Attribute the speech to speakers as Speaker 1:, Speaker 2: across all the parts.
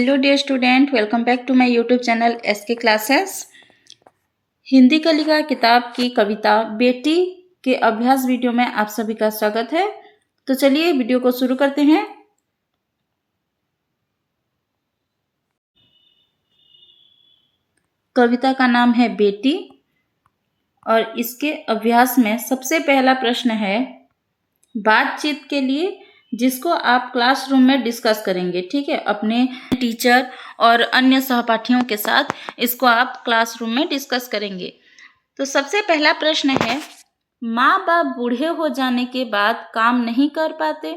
Speaker 1: Hello dear student, welcome back to my YouTube channel SK classes. Hindi कलिका किताब की कविता बेटी के अभ्यास वीडियो में आप सभी का स्वागत है। तो चलिए वीडियो को शुरू करते हैं। कविता का नाम है बेटी और इसके अभ्यास में सबसे पहला प्रश्न है बातचीत के लिए, जिसको आप क्लासरूम में डिस्कस करेंगे। ठीक है, अपने टीचर और अन्य सहपाठियों के साथ इसको आप क्लासरूम में डिस्कस करेंगे। तो सबसे पहला प्रश्न है, माँ बाप बूढ़े हो जाने के बाद काम नहीं कर पाते,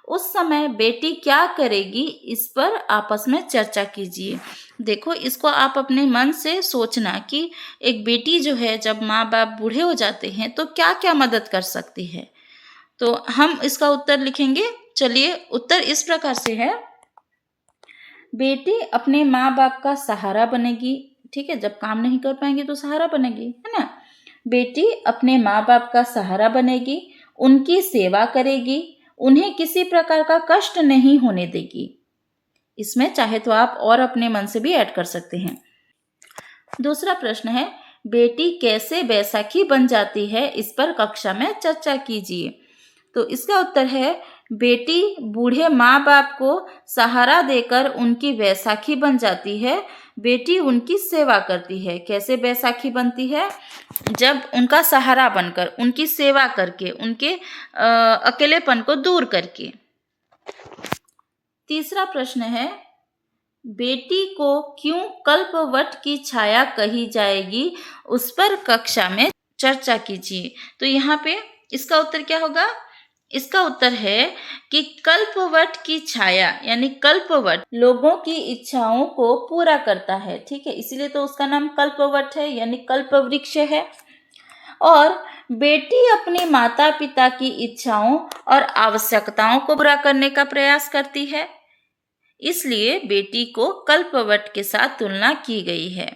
Speaker 1: उस समय बेटी क्या करेगी, इस पर आपस में चर्चा कीजिए। देखो, इसको आप अपने मन से सोचना कि एक बेटी जो है जब माँ बाप बूढ़े हो जाते हैं तो क्या क्या मदद कर सकती है। तो हम इसका उत्तर लिखेंगे। चलिए, उत्तर इस प्रकार से है, बेटी अपने माँ बाप का सहारा बनेगी। ठीक है, जब काम नहीं कर पाएंगे तो सहारा बनेगी, है ना। बेटी अपने माँ बाप का सहारा बनेगी, उनकी सेवा करेगी, उन्हें किसी प्रकार का कष्ट नहीं होने देगी। इसमें चाहे तो आप और अपने मन से भी ऐड कर सकते हैं। दूसरा प्रश्न है, बेटी कैसे बैसाखी बन जाती है, इस पर कक्षा में चर्चा कीजिए। तो इसका उत्तर है, बेटी बूढ़े माँ बाप को सहारा देकर उनकी बैसाखी बन जाती है। बेटी उनकी सेवा करती है। कैसे बैसाखी बनती है? जब उनका सहारा बनकर, उनकी सेवा करके, उनके अकेलेपन को दूर करके। तीसरा प्रश्न है, बेटी को क्यों कल्पवट की छाया कही जाएगी, उस पर कक्षा में चर्चा कीजिए। तो यहाँ पे इसका उत्तर क्या होगा? इसका उत्तर है कि कल्पवट की छाया, यानी कल्पवट लोगों की इच्छाओं को पूरा करता है। ठीक है, इसीलिए तो उसका नाम कल्पवट है, यानी कल्पवृक्ष है। और बेटी अपने माता पिता की इच्छाओं और आवश्यकताओं को पूरा करने का प्रयास करती है, इसलिए बेटी को कल्पवट के साथ तुलना की गई है।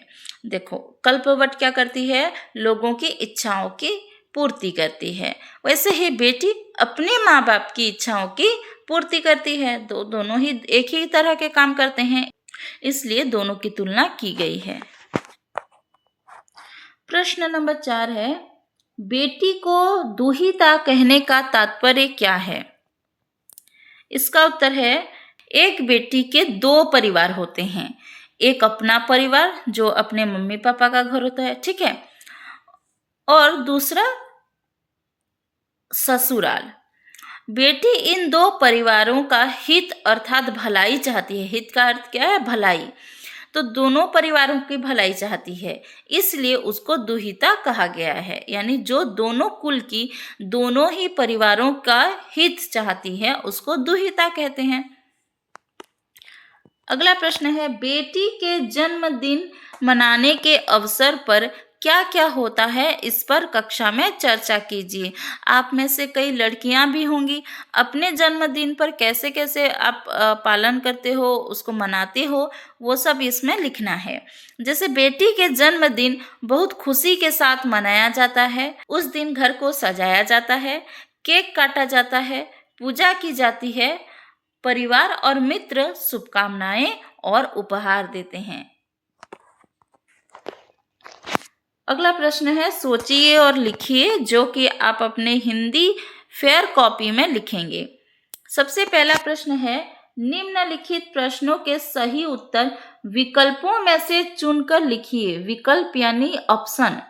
Speaker 1: देखो, कल्पवट क्या करती है? लोगों की इच्छाओं की पूर्ति करती है। वैसे ही बेटी अपने माँ बाप की इच्छाओं की पूर्ति करती है। दोनों ही एक ही तरह के काम करते हैं, इसलिए दोनों की तुलना की गई है। प्रश्न नंबर 4 है, बेटी को दुहिता कहने का तात्पर्य क्या है? इसका उत्तर है, एक बेटी के दो परिवार होते हैं। एक अपना परिवार जो अपने मम्मी पापा का घर होता है, ठीक है, और दूसरा ससुराल। बेटी इन दो परिवारों का हित अर्थात भलाई चाहती है। हित का अर्थ क्या है? भलाई। तो दोनों परिवारों की भलाई चाहती है, इसलिए उसको दुहिता कहा गया है। यानी जो दोनों कुल की, दोनों ही परिवारों का हित चाहती है, उसको दुहिता कहते हैं। अगला प्रश्न है, बेटी के जन्मदिन मनाने के अवसर पर क्या क्या होता है, इस पर कक्षा में चर्चा कीजिए। आप में से कई लड़कियां भी होंगी, अपने जन्मदिन पर कैसे कैसे आप पालन करते हो, उसको मनाते हो, वो सब इसमें लिखना है। जैसे बेटी के जन्मदिन बहुत खुशी के साथ मनाया जाता है। उस दिन घर को सजाया जाता है, केक काटा जाता है, पूजा की जाती है, परिवार और मित्र शुभकामनाएं और उपहार देते हैं। अगला प्रश्न है, सोचिए और लिखिए, जो कि आप अपने हिंदी फेयर कॉपी में लिखेंगे। सबसे पहला प्रश्न है, निम्नलिखित प्रश्नों के सही उत्तर विकल्पों में से चुनकर लिखिए। विकल्प यानी ऑप्शन।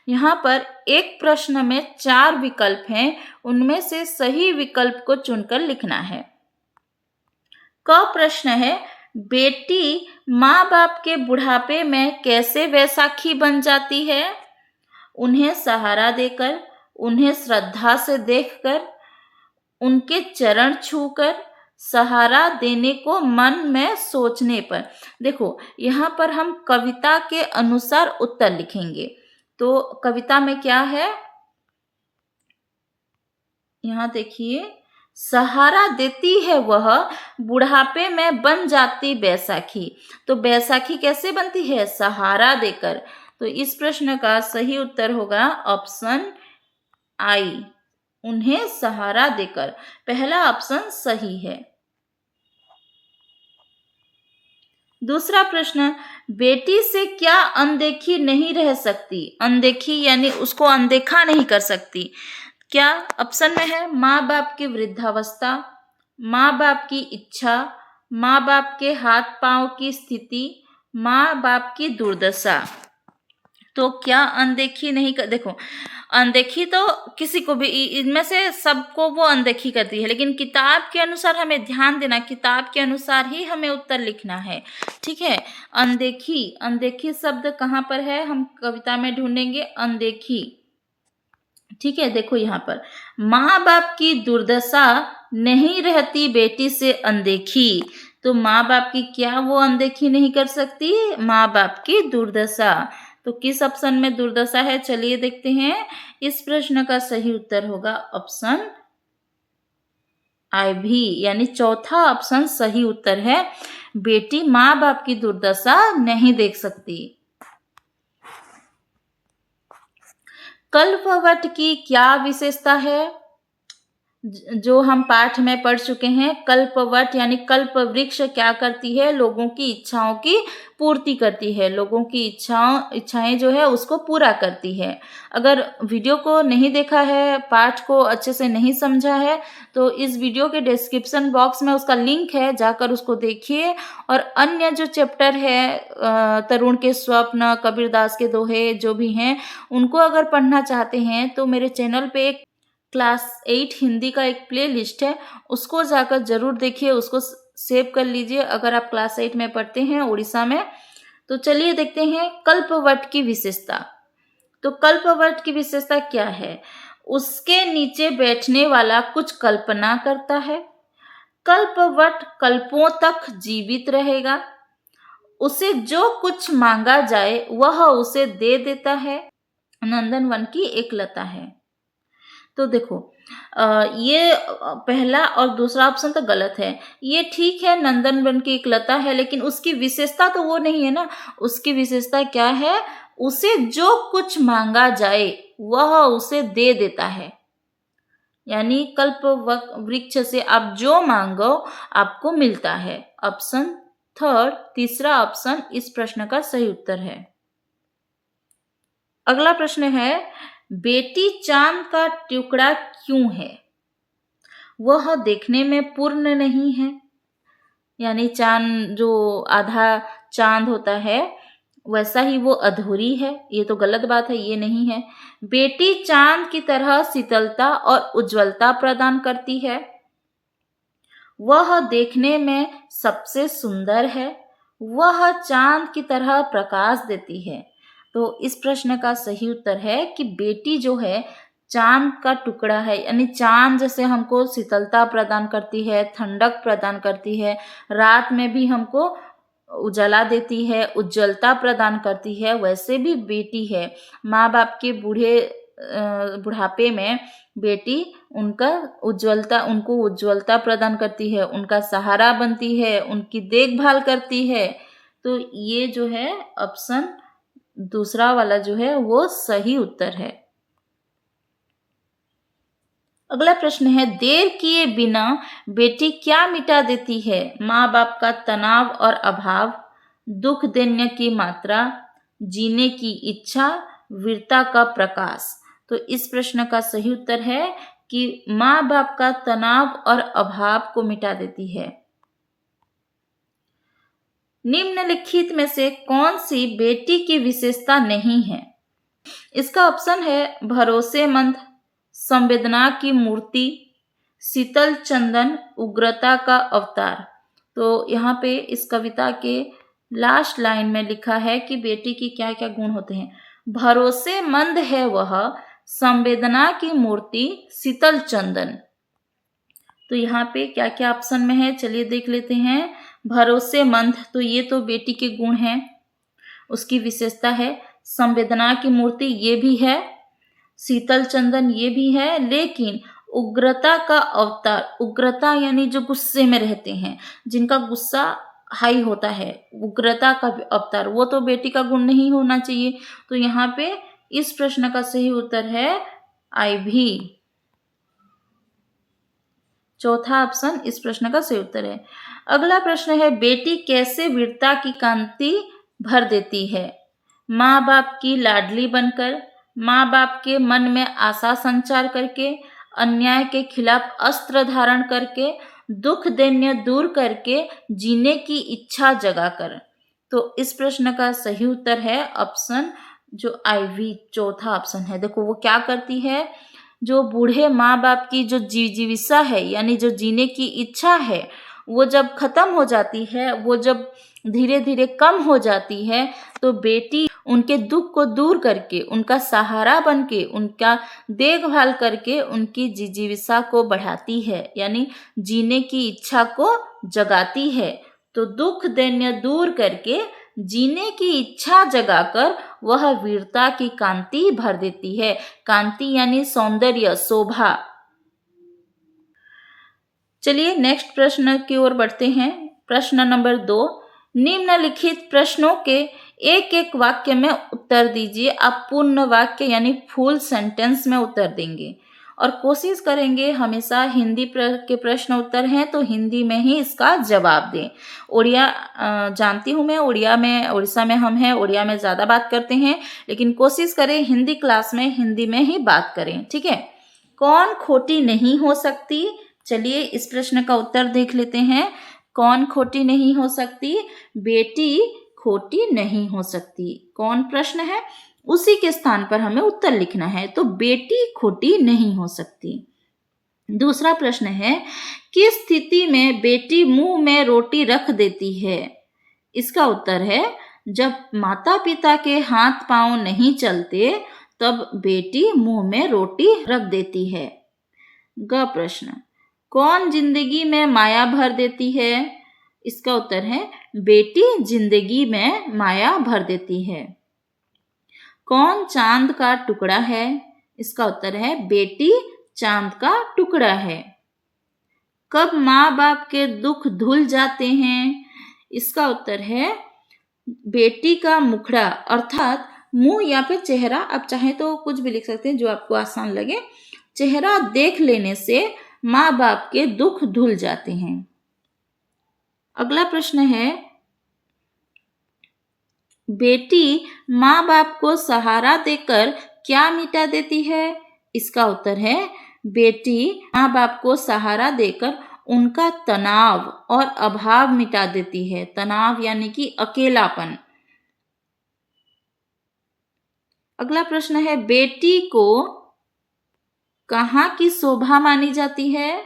Speaker 1: यहाँ पर एक प्रश्न में 4 विकल्प हैं, उनमें से सही विकल्प को चुनकर लिखना है। क प्रश्न है, बेटी माँ बाप के बुढ़ापे में कैसे बैसाखी बन जाती है? उन्हें सहारा देकर, उन्हें श्रद्धा से देखकर, उनके चरण छूकर, सहारा देने को मन में सोचने पर। देखो, यहाँ पर हम कविता के अनुसार उत्तर लिखेंगे। तो कविता में क्या है, यहाँ देखिए, सहारा देती है वह, बुढ़ापे में बन जाती बैसाखी। तो बैसाखी कैसे बनती है? सहारा देकर। तो इस प्रश्न का सही उत्तर होगा ऑप्शन आई, उन्हें सहारा देकर। पहला ऑप्शन सही है। दूसरा प्रश्न, बेटी से क्या अनदेखी नहीं रह सकती? अनदेखी यानी उसको अनदेखा नहीं कर सकती। क्या ऑप्शन में है माँ बाप की वृद्धावस्था, माँ बाप की इच्छा, माँ बाप के हाथ पांव की स्थिति, माँ बाप की दुर्दशा। तो क्या अनदेखी नहीं कर, देखो अनदेखी तो किसी को भी, इनमें से सबको वो अनदेखी करती है, लेकिन किताब के अनुसार हमें ध्यान देना, किताब के अनुसार ही हमें उत्तर लिखना है, ठीक है। अनदेखी, अनदेखी शब्द कहाँ पर है, हम कविता में ढूंढेंगे अनदेखी, ठीक है। देखो यहाँ पर, माँ बाप की दुर्दशा नहीं रहती बेटी से अनदेखी। तो माँ बाप की क्या वो अनदेखी नहीं कर सकती? माँ बाप की दुर्दशा। तो किस ऑप्शन में दुर्दशा है, चलिए देखते हैं। इस प्रश्न का सही उत्तर होगा ऑप्शन आई भी, यानी चौथा ऑप्शन सही उत्तर है। बेटी माँ बाप की दुर्दशा नहीं देख सकती। कल्पवट की क्या विशेषता है? जो हम पाठ में पढ़ चुके हैं, कल्पवट यानी कल्प वृक्ष क्या करती है? लोगों की इच्छाओं की पूर्ति करती है, लोगों की इच्छाएं जो है उसको पूरा करती है। अगर वीडियो को नहीं देखा है, पाठ को अच्छे से नहीं समझा है, तो इस वीडियो के डिस्क्रिप्शन बॉक्स में उसका लिंक है, जाकर उसको देखिए। और अन्य जो चैप्टर है, तरुण के स्वप्न, कबीरदास के दोहे जो भी हैं, उनको अगर पढ़ना चाहते हैं तो मेरे चैनल पे एक क्लास 8 हिंदी का एक प्ले लिस्ट है, उसको जाकर जरूर देखिए, उसको सेव कर लीजिए अगर आप क्लास 8 में पढ़ते हैं उड़ीसा में। तो चलिए देखते हैं कल्पवट की विशेषता। तो कल्पवट की विशेषता क्या है? उसके नीचे बैठने वाला कुछ कल्पना करता है, कल्पवट कल्पों तक जीवित रहेगा, उसे जो कुछ मांगा जाए वह उसे दे देता है, नंदनवन की एक लता है। तो देखो, ये पहला और दूसरा ऑप्शन तो गलत है। ये ठीक है, नंदनवन की एक लता है, लेकिन उसकी विशेषता तो वो नहीं है ना। उसकी विशेषता क्या है? उसे जो कुछ मांगा जाए वह उसे दे देता है, यानी कल्प वृक्ष से आप जो मांगो आपको मिलता है। ऑप्शन थर्ड, तीसरा ऑप्शन इस प्रश्न का सही उत्तर है। अगला प्रश्न है, बेटी चांद का टुकड़ा क्यों है? वह देखने में पूर्ण नहीं है, यानी चांद जो आधा चांद होता है वैसा ही वो अधूरी है, ये तो गलत बात है, ये नहीं है। बेटी चांद की तरह शीतलता और उज्ज्वलता प्रदान करती है, वह देखने में सबसे सुंदर है, वह चांद की तरह प्रकाश देती है। तो इस प्रश्न का सही उत्तर है कि बेटी जो है चांद का टुकड़ा है, यानी चांद जैसे हमको शीतलता प्रदान करती है, ठंडक प्रदान करती है, रात में भी हमको उजाला देती है, उज्ज्वलता प्रदान करती है, वैसे भी बेटी है। माँ बाप के बुढ़ापे में बेटी उनको उज्ज्वलता प्रदान करती है, उनका सहारा बनती है, उनकी देखभाल करती है। तो ये जो है ऑप्शन दूसरा वाला जो है वो सही उत्तर है। अगला प्रश्न है, देर किए बिना बेटी क्या मिटा देती है? माँ बाप का तनाव और अभाव, दुख देने की मात्रा, जीने की इच्छा, वीरता का प्रकाश। तो इस प्रश्न का सही उत्तर है कि माँ बाप का तनाव और अभाव को मिटा देती है। निम्नलिखित में से कौन सी बेटी की विशेषता नहीं है? इसका ऑप्शन है भरोसेमंद, संवेदना की मूर्ति, शीतल चंदन, उग्रता का अवतार। तो यहाँ पे इस कविता के लास्ट लाइन में लिखा है कि बेटी की क्या क्या गुण होते हैं। भरोसेमंद है वह, संवेदना की मूर्ति, शीतल चंदन। तो यहाँ पे क्या क्या ऑप्शन में है, चलिए देख लेते हैं। भरोसेमंद, तो ये तो बेटी के गुण हैं, उसकी विशेषता है। संवेदना की मूर्ति ये भी है, शीतल चंदन ये भी है, लेकिन उग्रता का अवतार, उग्रता यानी जो गुस्से में रहते हैं, जिनका गुस्सा हाई होता है, उग्रता का अवतार, वो तो बेटी का गुण नहीं होना चाहिए। तो यहाँ पे इस प्रश्न का सही उत्तर है आई भी। चौथा ऑप्शन इस प्रश्न का सही उत्तर है। अगला प्रश्न है, बेटी कैसे वीरता की कांति भर देती है? माँ बाप की लाडली बनकर, माँ बाप के मन में आशा संचार करके, अन्याय के खिलाफ अस्त्र धारण करके, दुख दैन्य दूर करके, जीने की इच्छा जगाकर। तो इस प्रश्न का सही उत्तर है ऑप्शन जो IV चौथा ऑप्शन है। देखो वो क्या करती है, जो बूढ़े माँ बाप की जो जीविका है यानी जो जीने की इच्छा है वो जब खत्म हो जाती है, वो जब धीरे धीरे कम हो जाती है, तो बेटी उनके दुख को दूर करके, उनका सहारा बन के, उनका देखभाल करके उनकी जीविका को बढ़ाती है यानी जीने की इच्छा को जगाती है। तो दुख दैन्य दूर करके जीने की इच्छा जगाकर वह वीरता की कांति भर देती है। कांति यानी सौंदर्य, शोभा। चलिए नेक्स्ट प्रश्न की ओर बढ़ते हैं। प्रश्न नंबर 2, निम्नलिखित प्रश्नों के एक एक वाक्य में उत्तर दीजिए। आप पूर्ण वाक्य यानी फुल सेंटेंस में उत्तर देंगे और कोशिश करेंगे हमेशा हिंदी के प्रश्न उत्तर हैं तो हिंदी में ही इसका जवाब दें। उड़िया जानती हूँ मैं, उड़ीसा में हम हैं, उड़िया में ज़्यादा बात करते हैं, लेकिन कोशिश करें हिंदी क्लास में हिंदी में ही बात करें, ठीक है। कौन खोटी नहीं हो सकती? चलिए इस प्रश्न का उत्तर देख लेते हैं। कौन खोटी नहीं हो सकती? बेटी खोटी नहीं हो सकती। कौन प्रश्न है, उसी के स्थान पर हमें उत्तर लिखना है, तो बेटी खोटी नहीं हो सकती। दूसरा प्रश्न है, किस स्थिति में बेटी मुंह में रोटी रख देती है? इसका उत्तर है, जब माता पिता के हाथ पांव नहीं चलते तब बेटी मुंह में रोटी रख देती है। ग प्रश्न, कौन जिंदगी में माया भर देती है? इसका उत्तर है, बेटी जिंदगी में माया भर देती है। कौन चांद का टुकड़ा है? इसका उत्तर है, बेटी चांद का टुकड़ा है। कब माँ बाप के दुख धुल जाते हैं? इसका उत्तर है, बेटी का मुखड़ा अर्थात मुंह या फिर चेहरा, आप चाहे तो कुछ भी लिख सकते हैं जो आपको आसान लगे। चेहरा देख लेने से माँ बाप के दुख धुल जाते हैं। अगला प्रश्न है, बेटी माँ बाप को सहारा देकर क्या मिटा देती है? इसका उत्तर है, बेटी माँ बाप को सहारा देकर उनका तनाव और अभाव मिटा देती है। तनाव यानी कि अकेलापन। अगला प्रश्न है, बेटी को कहाँ की शोभा मानी जाती है?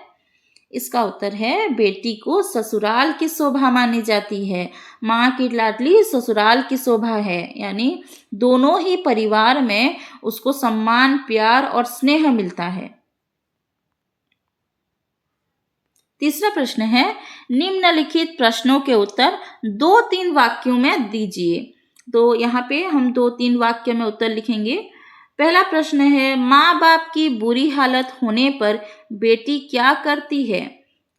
Speaker 1: इसका उत्तर है, बेटी को ससुराल की शोभा मानी जाती है। माँ की लाडली ससुराल की शोभा है, यानी दोनों ही परिवार में उसको सम्मान, प्यार और स्नेह मिलता है। तीसरा प्रश्न है, निम्नलिखित प्रश्नों के उत्तर 2-3 वाक्यों में दीजिए। तो यहाँ पे हम 2-3 वाक्य में उत्तर लिखेंगे। पहला प्रश्न है, माँ बाप की बुरी हालत होने पर बेटी क्या करती है?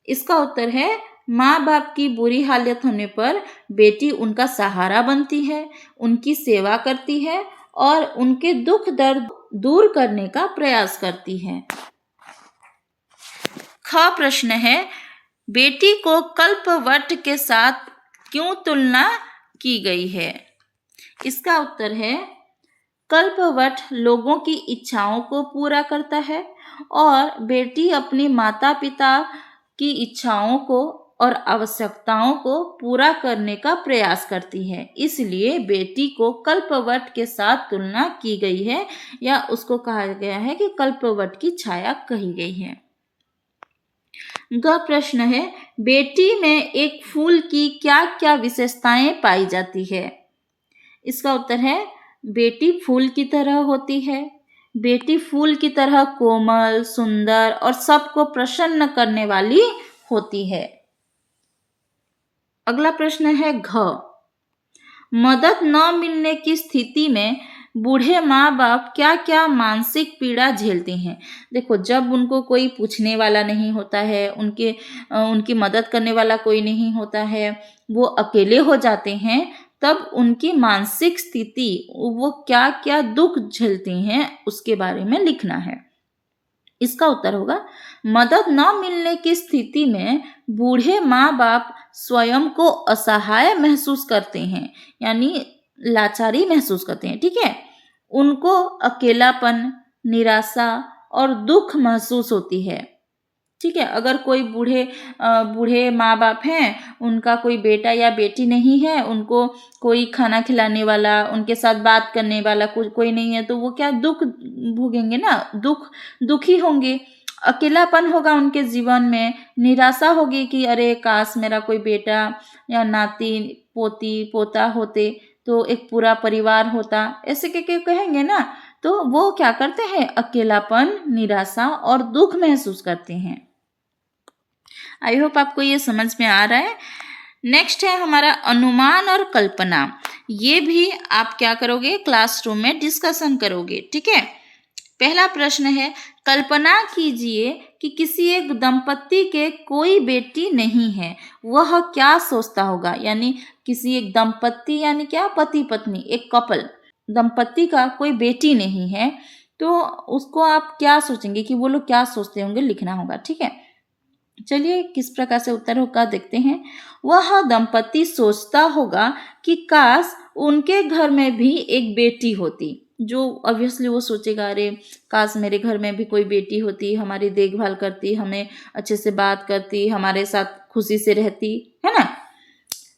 Speaker 1: इसका उत्तर है, माँ बाप की बुरी हालत होने पर बेटी उनका सहारा बनती है, उनकी सेवा करती है और उनके दुख दर्द दूर करने का प्रयास करती है। ख प्रश्न है, बेटी को कल्पवट के साथ क्यों तुलना की गई है? इसका उत्तर है, कल्पवट लोगों की इच्छाओं को पूरा करता है और बेटी अपनी माता पिता की इच्छाओं को और आवश्यकताओं को पूरा करने का प्रयास करती है, इसलिए बेटी को कल्पवट के साथ तुलना की गई है या उसको कहा गया है कि कल्पवट की छाया कही गई है। ग प्रश्न है, बेटी में एक फूल की क्या क्या विशेषताएं पाई जाती है? इसका उत्तर है, बेटी फूल की तरह होती है। बेटी फूल की तरह कोमल, सुंदर और सबको प्रसन्न करने वाली होती है। अगला प्रश्न है घ, मदद न मिलने की स्थिति में बूढ़े माँ बाप क्या क्या मानसिक पीड़ा झेलते हैं? देखो, जब उनको कोई पूछने वाला नहीं होता है, उनकी मदद करने वाला कोई नहीं होता है, वो अकेले हो जाते हैं, तब उनकी मानसिक स्थिति, वो क्या क्या दुख झेलते हैं उसके बारे में लिखना है। इसका उत्तर होगा मदद न मिलने की स्थिति में बूढ़े माँ बाप स्वयं को असहाय महसूस करते हैं, यानी लाचारी महसूस करते हैं। ठीक है, उनको अकेलापन, निराशा और दुख महसूस होती है। ठीक है, अगर कोई बूढ़े माँ बाप हैं, उनका कोई बेटा या बेटी नहीं है, उनको कोई खाना खिलाने वाला, उनके साथ बात करने वाला कोई नहीं है, तो वो क्या दुख भोगेंगे ना, दुखी होंगे, अकेलापन होगा उनके जीवन में, निराशा होगी कि अरे काश मेरा कोई बेटा या नाती पोती पोता होते तो एक पूरा परिवार होता, ऐसे कहेंगे ना। तो वो क्या करते हैं, अकेलापन, निराशा और दुख महसूस करते हैं। आई होप आपको ये समझ में आ रहा है। नेक्स्ट है हमारा अनुमान और कल्पना। ये भी आप क्या करोगे, क्लासरूम में डिस्कशन करोगे। ठीक है, पहला प्रश्न है, कल्पना कीजिए कि किसी एक दंपत्ति के कोई बेटी नहीं है, वह क्या सोचता होगा। यानी किसी एक दंपत्ति यानी क्या, पति पत्नी, एक कपल, दंपत्ति का कोई बेटी नहीं है, तो उसको आप क्या सोचेंगे कि वो लोग क्या सोचते होंगे, लिखना होगा। ठीक है, चलिए किस प्रकार से उत्तर होगा देखते हैं। वह दंपत्ति सोचता होगा कि काश उनके घर में भी एक बेटी होती। जो ऑब्वियसली वो सोचेगा, अरे काश मेरे घर में भी कोई बेटी होती, हमारी देखभाल करती, हमें अच्छे से बात करती, हमारे साथ खुशी से रहती, है ना।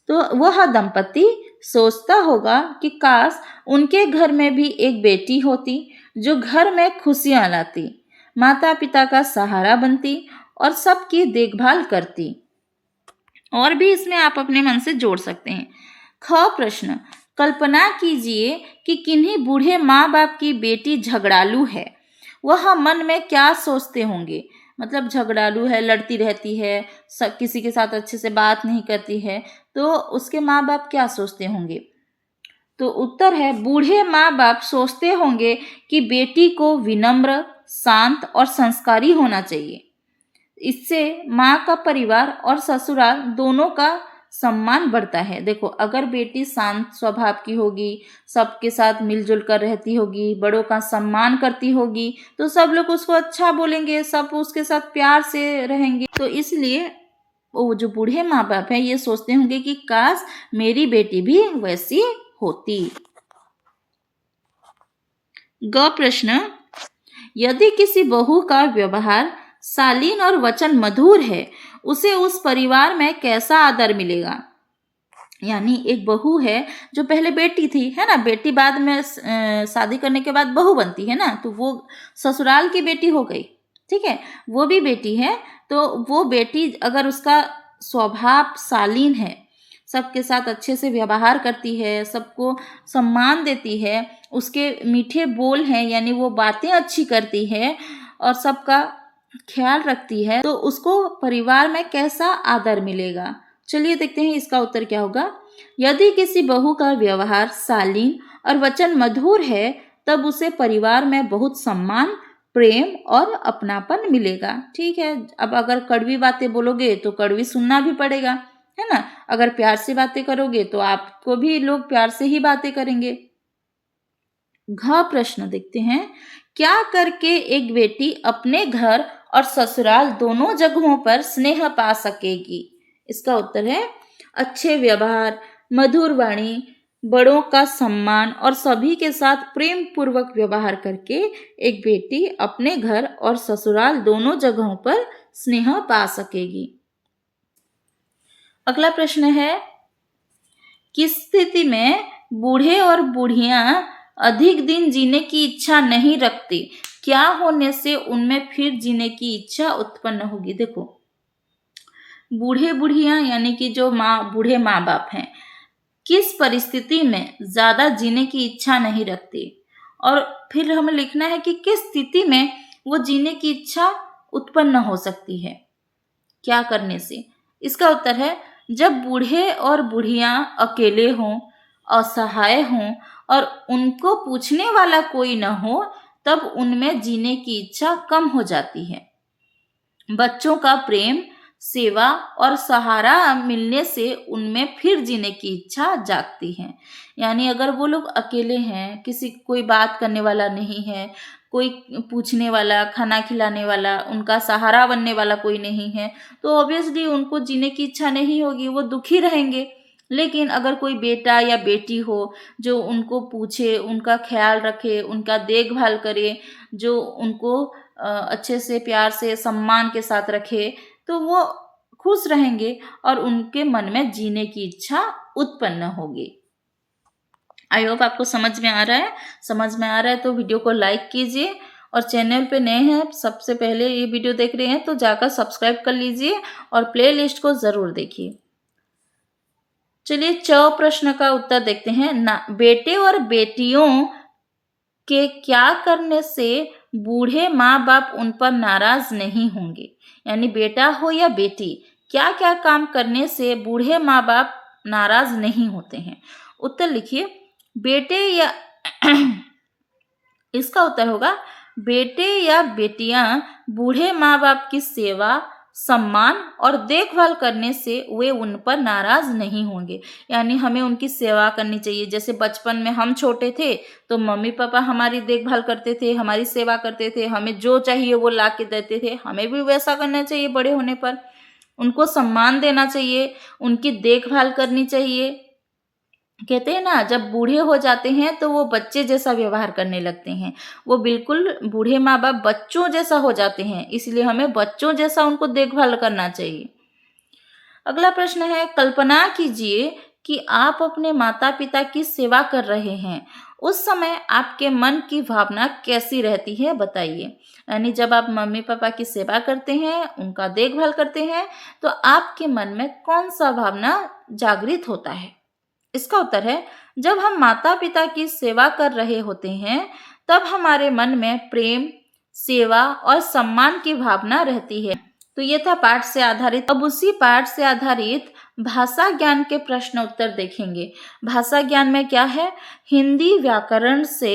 Speaker 1: तो वह दंपत्ति सोचता होगा कि काश उनके घर में भी एक बेटी होती जो घर में खुशियां लाती, माता पिता का सहारा बनती और सबकी देखभाल करती। और भी इसमें आप अपने मन से जोड़ सकते हैं। ख प्रश्न, कल्पना कीजिए कि किन्हीं बूढ़े माँ बाप की बेटी झगड़ालू है, वह मन में क्या सोचते होंगे। मतलब झगड़ालू है, लड़ती रहती है, सब किसी के साथ अच्छे से बात नहीं करती है, तो उसके माँ बाप क्या सोचते होंगे। तो उत्तर है, बूढ़े माँ बाप सोचते होंगे कि बेटी को विनम्र, शांत और संस्कारी होना चाहिए। इससे माँ का परिवार और ससुराल दोनों का सम्मान बढ़ता है। देखो, अगर बेटी शांत स्वभाव की होगी, सबके साथ मिलजुल कर रहती होगी, बड़ों का सम्मान करती होगी, तो सब लोग उसको अच्छा बोलेंगे, सब उसके साथ प्यार से रहेंगे। तो इसलिए वो जो बूढ़े माँ बाप हैं ये सोचते होंगे कि काश मेरी बेटी भी वैसी होती। ग प्रश्न, यदि किसी बहू का व्यवहार शालीन और वचन मधुर है, उसे उस परिवार में कैसा आदर मिलेगा। यानी एक बहू है जो पहले बेटी थी, है ना, बेटी बाद में शादी करने के बाद बहू बनती है ना, तो वो ससुराल की बेटी हो गई। ठीक है, वो भी बेटी है, तो वो बेटी अगर उसका स्वभाव शालीन है, सबके साथ अच्छे से व्यवहार करती है, सबको सम्मान देती है, उसके मीठे बोल हैं, यानी वो बातें अच्छी करती है और सबका ख्याल रखती है, तो उसको परिवार में कैसा आदर मिलेगा। चलिए देखते हैं इसका उत्तर क्या होगा। यदि किसी बहू का व्यवहार शालीन और वचन मधुर है, तब उसे परिवार में बहुत सम्मान, प्रेम और अपनापन मिलेगा। ठीक है, अब अगर कड़वी बातें बोलोगे तो कड़वी सुनना भी पड़ेगा, है ना। अगर प्यार से बातें करोगे तो आपको भी लोग प्यार से ही बातें करेंगे। घ प्रश्न देखते हैं, क्या करके एक बेटी अपने घर और ससुराल दोनों जगहों पर स्नेह पा सकेगी। इसका उत्तर है, अच्छे व्यवहार, मधुर वाणी, बड़ों का सम्मान और सभी के साथ प्रेम पूर्वक व्यवहार करके एक बेटी अपने घर और ससुराल दोनों जगहों पर स्नेह पा सकेगी। अगला प्रश्न है, किस स्थिति में बूढ़े और बूढ़ियां अधिक दिन जीने की इच्छा नहीं रखती, क्या होने से उनमें फिर जीने की इच्छा उत्पन्न होगी। देखो, बूढ़े बुढ़ियां यानी कि जो बूढ़े माँ बाप हैं, किस परिस्थिति में ज्यादा जीने की इच्छा नहीं रखती, और फिर हमें लिखना है कि किस स्थिति में वो जीने की इच्छा उत्पन्न हो सकती है, क्या करने से। इसका उत्तर है, जब बूढ़े और बुढ़ियां अकेले हों, असहाय हों और उनको पूछने वाला कोई न हो, तब उनमें जीने की इच्छा कम हो जाती है। बच्चों का प्रेम, सेवा और सहारा मिलने से उनमें फिर जीने की इच्छा जागती है। यानी अगर वो लोग अकेले हैं, कोई बात करने वाला नहीं है, कोई पूछने वाला, खाना खिलाने वाला, उनका सहारा बनने वाला कोई नहीं है, तो ऑब्वियसली उनको जीने की इच्छा नहीं होगी, वो दुखी रहेंगे। लेकिन अगर कोई बेटा या बेटी हो जो उनको पूछे, उनका ख्याल रखे, उनका देखभाल करे, जो उनको अच्छे से, प्यार से, सम्मान के साथ रखे, तो वो खुश रहेंगे और उनके मन में जीने की इच्छा उत्पन्न होगी। आई होप आपको समझ में आ रहा है। समझ में आ रहा है तो वीडियो को लाइक कीजिए, और चैनल पे नए हैं, सबसे पहले ये वीडियो देख रहे हैं तो जाकर सब्सक्राइब कर लीजिए और प्लेलिस्ट को ज़रूर देखिए। चलिए प्रश्न का उत्तर देखते हैं। ना, बेटे और बेटियों के क्या करने से बूढ़े माँ बाप उन पर नाराज नहीं होंगे? यानी बेटा हो या बेटी, क्या क्या काम करने से बूढ़े माँ बाप नाराज नहीं होते हैं? उत्तर लिखिए। बेटे या इसका उत्तर होगा, बेटे या बेटियां बूढ़े माँ बाप की सेवा, सम्मान और देखभाल करने से वे उन पर नाराज नहीं होंगे। यानी हमें उनकी सेवा करनी चाहिए। जैसे बचपन में हम छोटे थे तो मम्मी पापा हमारी देखभाल करते थे, हमारी सेवा करते थे, हमें जो चाहिए वो ला के देते थे, हमें भी वैसा करना चाहिए बड़े होने पर। उनको सम्मान देना चाहिए, उनकी देखभाल करनी चाहिए। कहते हैं ना, जब बूढ़े हो जाते हैं तो वो बच्चे जैसा व्यवहार करने लगते हैं। वो बिल्कुल, बूढ़े माँ बाप बच्चों जैसा हो जाते हैं, इसलिए हमें बच्चों जैसा उनको देखभाल करना चाहिए। अगला प्रश्न है, कल्पना कीजिए कि आप अपने माता पिता की सेवा कर रहे हैं। उस समय आपके मन की भावना कैसी रहती है, बताइए। यानी जब आप मम्मी पापा की सेवा करते हैं, उनका देखभाल करते हैं, तो आपके मन में कौन सा भावना जागृत होता है? इसका उत्तर है, जब हम माता पिता की सेवा कर रहे होते हैं तब हमारे मन में प्रेम, सेवा और सम्मान की भावना रहती है। तो ये था पाठ से आधारित। अब उसी पाठ से आधारित भाषा ज्ञान के प्रश्न उत्तर देखेंगे। भाषा ज्ञान में क्या है? हिंदी व्याकरण से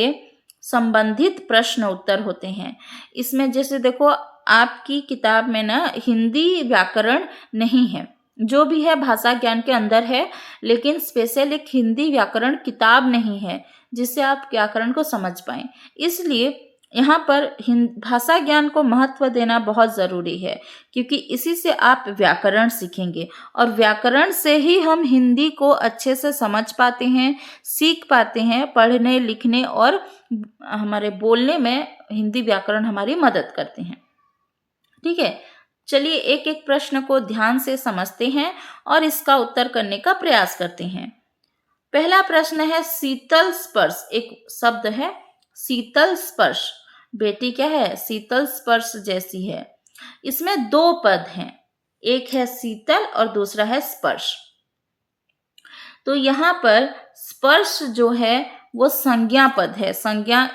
Speaker 1: संबंधित प्रश्न उत्तर होते हैं। इसमें जैसे देखो, आपकी किताब में ना हिंदी व्याकरण नहीं है, जो भी है भाषा ज्ञान के अंदर है, लेकिन स्पेशल एक हिंदी व्याकरण किताब नहीं है जिससे आप व्याकरण को समझ पाएं। इसलिए यहाँ पर भाषा ज्ञान को महत्व देना बहुत ज़रूरी है, क्योंकि इसी से आप व्याकरण सीखेंगे और व्याकरण से ही हम हिंदी को अच्छे से समझ पाते हैं, सीख पाते हैं। पढ़ने लिखने और हमारे बोलने में हिंदी व्याकरण हमारी मदद करते हैं। ठीक है, चलिए एक एक प्रश्न को ध्यान से समझते हैं और इसका उत्तर करने का प्रयास करते हैं। पहला प्रश्न है, शीतल स्पर्श। एक शब्द है शीतल स्पर्श। बेटी क्या है? शीतल स्पर्श जैसी है। इसमें दो पद हैं, एक है शीतल और दूसरा है स्पर्श। तो यहाँ पर स्पर्श जो है वो संज्ञा पद है। संज्ञा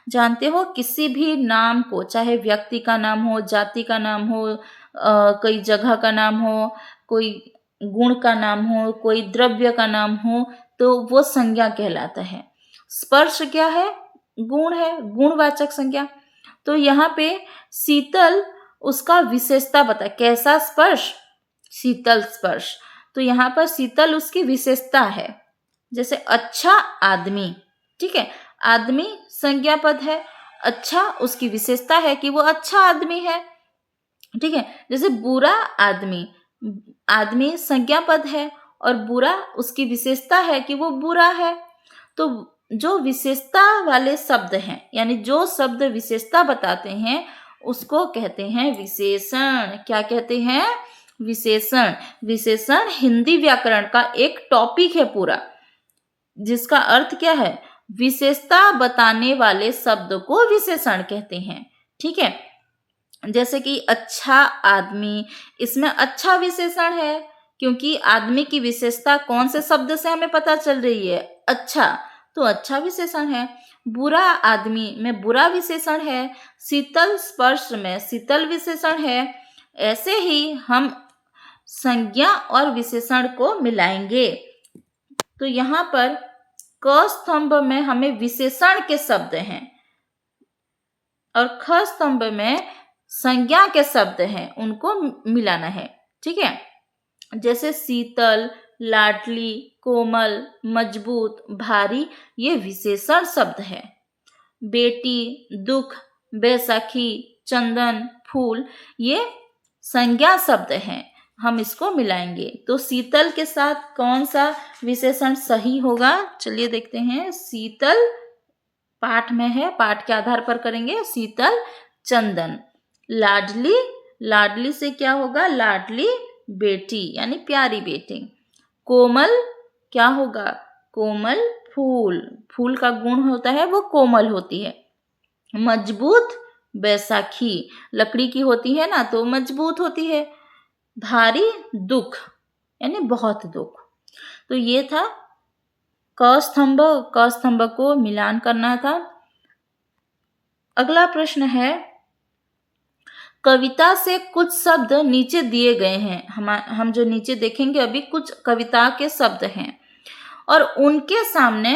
Speaker 1: जानते हो, किसी भी नाम को, चाहे व्यक्ति का नाम हो, जाति का नाम हो, कोई जगह का नाम हो, कोई गुण का नाम हो, कोई द्रव्य का नाम हो, तो वो संज्ञा कहलाता है। स्पर्श क्या है? गुण है, गुणवाचक संज्ञा। तो यहाँ पे शीतल उसका विशेषता बता, कैसा स्पर्श? शीतल स्पर्श। तो यहाँ पर शीतल उसकी विशेषता है। जैसे अच्छा आदमी, ठीक है, आदमी संज्ञा पद है, अच्छा उसकी विशेषता है कि वो अच्छा आदमी है। ठीक है, जैसे बुरा आदमी, आदमी संज्ञा पद है और बुरा उसकी विशेषता है कि वो बुरा है। तो जो विशेषता वाले शब्द हैं, यानी जो शब्द विशेषता बताते हैं, उसको कहते हैं विशेषण। क्या कहते हैं? विशेषण। विशेषण हिंदी व्याकरण का एक टॉपिक है पूरा, जिसका अर्थ क्या है? विशेषता बताने वाले शब्द को विशेषण कहते हैं। ठीक है, जैसे कि अच्छा आदमी, इसमें अच्छा विशेषण है, क्योंकि आदमी की विशेषता कौन से शब्द से हमें पता चल रही है? अच्छा, तो अच्छा विशेषण है। बुरा आदमी में बुरा विशेषण है। शीतल स्पर्श में शीतल विशेषण है। ऐसे ही हम संज्ञा और विशेषण को मिलाएंगे। तो यहाँ पर क स्तंभ में हमें विशेषण के शब्द हैं और ख स्तंभ में संज्ञा के शब्द हैं, उनको मिलाना है। ठीक है, जैसे शीतल, लाडली, कोमल, मजबूत, भारी, ये विशेषण शब्द है। बेटी, दुख, बैसाखी, चंदन, फूल, ये संज्ञा शब्द हैं, हम इसको मिलाएंगे। तो शीतल के साथ कौन सा विशेषण सही होगा, चलिए देखते हैं। शीतल पाठ में है, पाठ के आधार पर करेंगे। शीतल, चंदन। लाडली, लाडली से क्या होगा, लाडली बेटी यानी प्यारी बेटी। कोमल क्या होगा, कोमल फूल, फूल का गुण होता है वो कोमल होती है। मजबूत, बैसाखी, लकड़ी की होती है ना तो मजबूत होती है। भारी, दुख यानी बहुत दुख। तो ये था क स्तंभ, क स्तंभ को मिलान करना था। अगला प्रश्न है, कविता से कुछ शब्द नीचे दिए गए हैं। हम जो नीचे देखेंगे अभी कुछ कविता के शब्द हैं और उनके सामने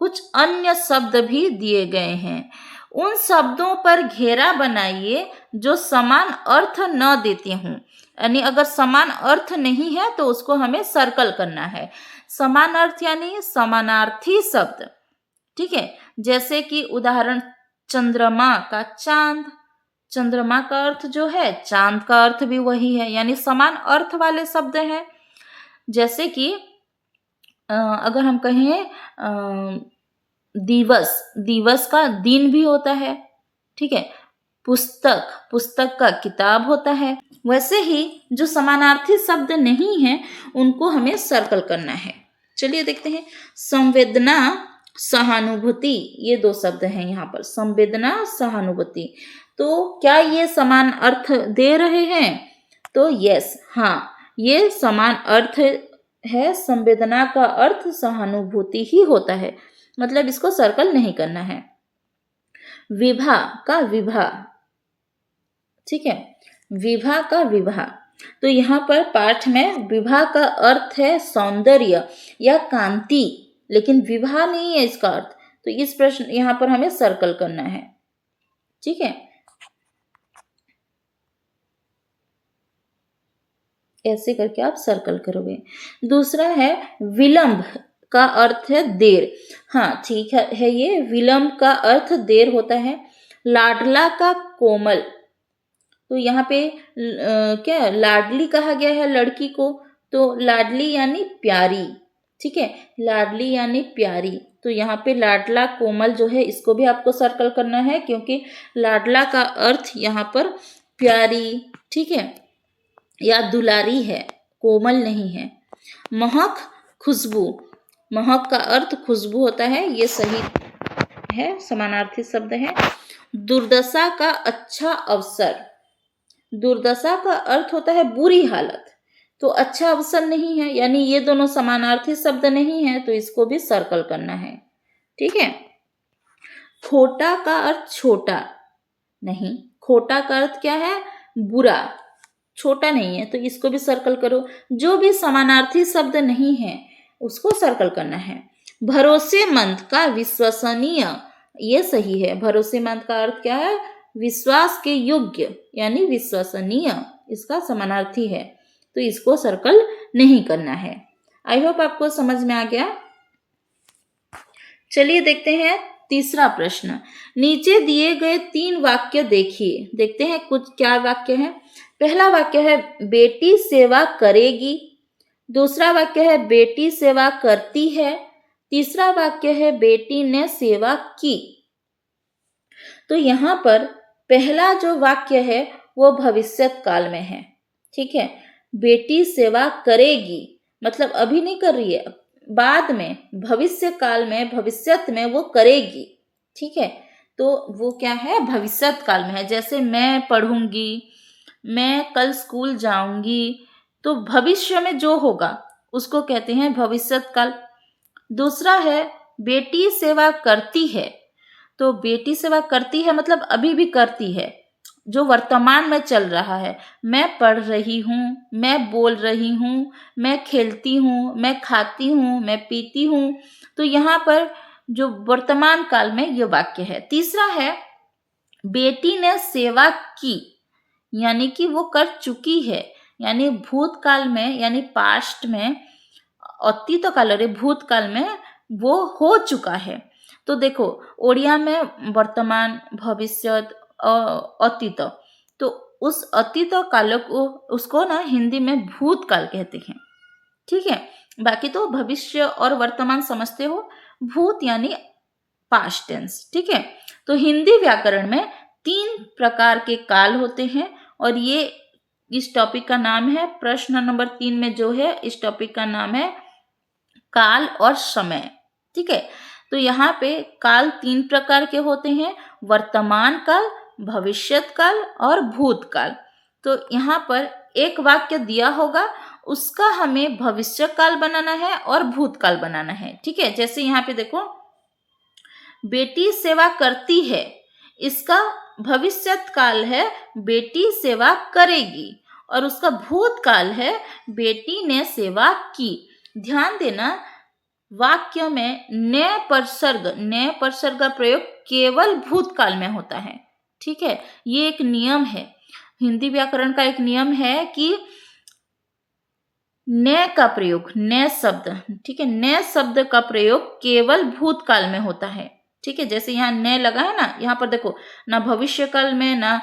Speaker 1: कुछ अन्य शब्द भी दिए गए हैं। उन शब्दों पर घेरा बनाइए जो समान अर्थ न देते हों, यानी अगर समान अर्थ नहीं है तो उसको हमें सर्कल करना है। समान अर्थ यानी समानार्थी शब्द, ठीक है। जैसे कि उदाहरण, चंद्रमा का चांद, चंद्रमा का अर्थ जो है चांद का अर्थ भी वही है, यानी समान अर्थ वाले शब्द हैं। जैसे कि अगर हम कहें दिवस, दिवस का दिन भी होता है, ठीक है। पुस्तक, पुस्तक का किताब होता है। वैसे ही जो समानार्थी शब्द नहीं है उनको हमें सर्कल करना है। चलिए देखते हैं। संवेदना, सहानुभूति, ये दो शब्द हैं यहाँ पर, संवेदना, सहानुभूति। तो क्या ये समान अर्थ दे रहे हैं, तो यस, हाँ, ये समान अर्थ है। संवेदना का अर्थ सहानुभूति ही होता है, मतलब इसको सर्कल नहीं करना है। विभा का विभा, ठीक है, विभा का विभा। तो यहाँ पर पाठ में विभा का अर्थ है सौंदर्य या कांति, लेकिन विभा नहीं है इसका अर्थ। तो इस प्रश्न यहाँ पर हमें सर्कल करना है, ठीक है। ऐसे करके आप सर्कल करोगे। दूसरा है विलंब का अर्थ है देर। हाँ ठीक है, ये विलंब का अर्थ देर होता है। लाडला का कोमल, तो यहाँ पे क्या लाडली कहा गया है लड़की को, तो लाडली यानी प्यारी, ठीक है, लाडली यानी प्यारी। तो यहाँ पे लाडला कोमल जो है इसको भी आपको सर्कल करना है, क्योंकि लाडला का अर्थ यहाँ पर प्यारी, ठीक है, या दुलारी है, कोमल नहीं है। महक, खुशबू, महक का अर्थ खुशबू होता है, ये सही है, समानार्थी शब्द है। दुर्दशा का अच्छा अवसर, दुर्दशा का अर्थ होता है बुरी हालत, तो अच्छा अवसर नहीं है, यानी ये दोनों समानार्थी शब्द नहीं है, तो इसको भी सर्कल करना है, ठीक है। खोटा का अर्थ छोटा नहीं, खोटा का अर्थ क्या है, बुरा, छोटा नहीं है, तो इसको भी सर्कल करो। जो भी समानार्थी शब्द नहीं है उसको सर्कल करना है। भरोसेमंद का विश्वसनीय, ये सही है। भरोसेमंद का अर्थ क्या है, विश्वास के योग्य यानी विश्वसनीय, इसका समानार्थी है, तो इसको सर्कल नहीं करना है। आई होप आपको समझ में आ गया। चलिए देखते हैं तीसरा प्रश्न। नीचे दिए गए 3 वाक्य देखिए, देखते हैं कुछ क्या वाक्य है। पहला वाक्य है बेटी सेवा करेगी, दूसरा वाक्य है बेटी सेवा करती है, तीसरा वाक्य है बेटी ने सेवा की। तो यहाँ पर पहला जो वाक्य है वो भविष्यत काल में है, ठीक है। बेटी सेवा करेगी मतलब अभी नहीं कर रही है, बाद में, भविष्य काल में, भविष्यत में वो करेगी, ठीक है। तो वो क्या है, भविष्यत काल में है। जैसे मैं पढ़ूंगी, मैं कल स्कूल जाऊंगी, तो भविष्य में जो होगा उसको कहते हैं भविष्यत काल। दूसरा है बेटी सेवा करती है, तो बेटी सेवा करती है मतलब अभी भी करती है, जो वर्तमान में चल रहा है। मैं पढ़ रही हूँ, मैं बोल रही हूँ, मैं खेलती हूँ, मैं खाती हूँ, मैं पीती हूँ, तो यहाँ पर जो वर्तमान काल में ये वाक्य है। तीसरा है बेटी ने सेवा की, यानी कि वो कर चुकी है, यानी भूतकाल में, यानी पास्ट में, अतीत काल, अरे भूतकाल में वो हो चुका है। तो देखो ओडिया में वर्तमान, भविष्य, अतीत, तो उस अतीत काल को उसको ना हिंदी में भूतकाल कहते हैं। ठीक है, बाकी तो भविष्य और वर्तमान समझते हो, भूत यानी पास्ट टेंस। ठीक है, तो हिंदी व्याकरण में 3 प्रकार के काल होते हैं और ये इस टॉपिक का नाम है, प्रश्न नंबर 3 में जो है इस टॉपिक का नाम है काल और समय। ठीक है, तो यहाँ पे काल 3 प्रकार के होते हैं, वर्तमान काल, भविष्यत काल और भूतकाल। तो यहाँ पर एक वाक्य दिया होगा, उसका हमें भविष्य काल बनाना है और भूतकाल बनाना है। ठीक है, जैसे यहाँ पे देखो बेटी सेवा करती है, इसका भविष्यत काल है बेटी सेवा करेगी और उसका भूतकाल है बेटी ने सेवा की। ध्यान देना वाक्य में नए परसर्ग का प्रयोग केवल भूतकाल में होता है। ठीक है, ये एक नियम है, हिंदी व्याकरण का एक नियम है कि नए का प्रयोग, नए शब्द, ठीक है, नए शब्द का प्रयोग केवल भूतकाल में होता है। ठीक है, जैसे यहाँ नए लगा है ना, यहाँ पर देखो ना भविष्य काल में ना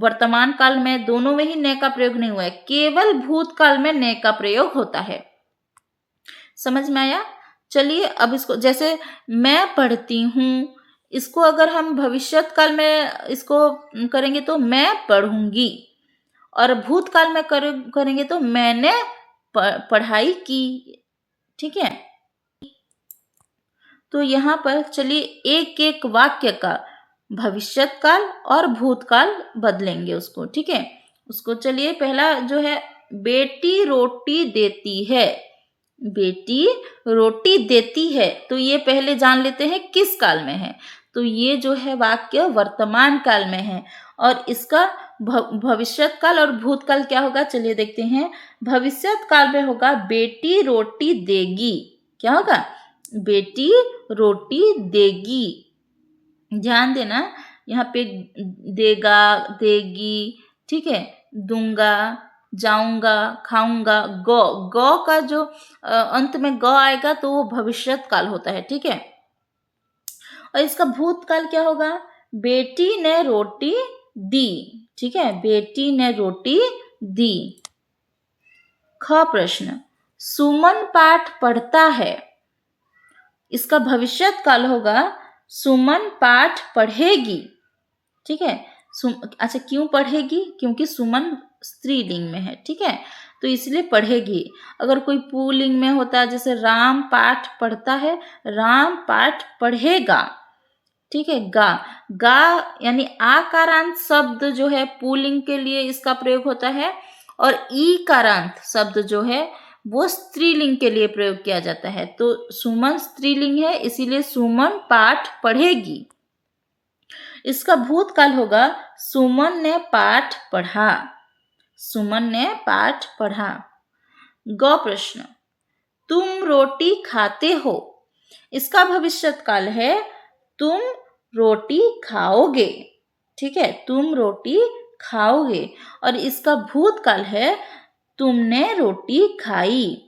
Speaker 1: वर्तमान काल में, दोनों में ही नए का प्रयोग नहीं हुआ है, केवल भूतकाल में नए का प्रयोग होता है। समझ में आया? चलिए अब इसको, जैसे मैं पढ़ती हूँ, इसको अगर हम भविष्यत काल में इसको करेंगे तो मैं पढ़ूंगी, और भूतकाल में करेंगे तो मैंने पढ़ाई की। ठीक है, तो यहाँ पर चलिए एक एक वाक्य का भविष्यत काल और भूतकाल बदलेंगे उसको। ठीक है, उसको चलिए पहला जो है, बेटी रोटी देती है, बेटी रोटी देती है, तो ये पहले जान लेते हैं किस काल में है। तो ये जो है वाक्य वर्तमान काल में है और इसका भविष्यत काल और भूतकाल क्या होगा, चलिए देखते हैं। भविष्यत काल में होगा बेटी रोटी देगी, क्या होगा, बेटी रोटी देगी। ध्यान देना यहाँ पे देगा, देगी, ठीक है, दूंगा, जाऊंगा, खाऊंगा, गौ का जो अंत में ग आएगा तो वो भविष्यत काल होता है। ठीक है, और इसका भूतकाल क्या होगा, बेटी ने रोटी दी। ठीक है, बेटी ने रोटी दी। ख प्रश्न, सुमन पाठ पढ़ता है, इसका भविष्यत काल होगा सुमन पाठ पढ़ेगी। ठीक है, अच्छा क्यों पढ़ेगी, क्योंकि सुमन स्त्रीलिंग में है। ठीक है, तो इसलिए पढ़ेगी। अगर कोई पुल्लिंग में होता है, जैसे राम पाठ पढ़ता है, राम पाठ पढ़ेगा। ठीक है, गा यानी आकारांत शब्द जो है पुल्लिंग के लिए इसका प्रयोग होता है, और ईकारांत शब्द जो है वो स्त्रीलिंग के लिए प्रयोग किया जाता है। तो सुमन स्त्रीलिंग है, इसीलिए सुमन पाठ पढ़ेगी। इसका भूतकाल होगा सुमन ने पाठ पढ़ा, सुमन ने पाठ पढ़ा। ग प्रश्न, तुम रोटी खाते हो, इसका भविष्यत काल है तुम रोटी खाओगे। ठीक है, तुम रोटी खाओगे, और इसका भूतकाल है तुमने रोटी खाई।